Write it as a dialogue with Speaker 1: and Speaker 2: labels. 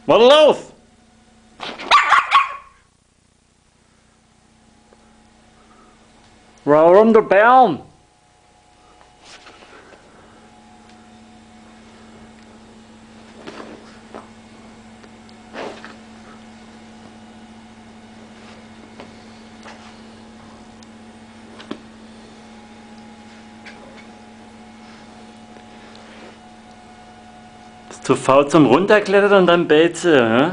Speaker 1: Was ist los? Warum der Baum? Bist du faul zum Runterklettern und dann bellt sie, hä?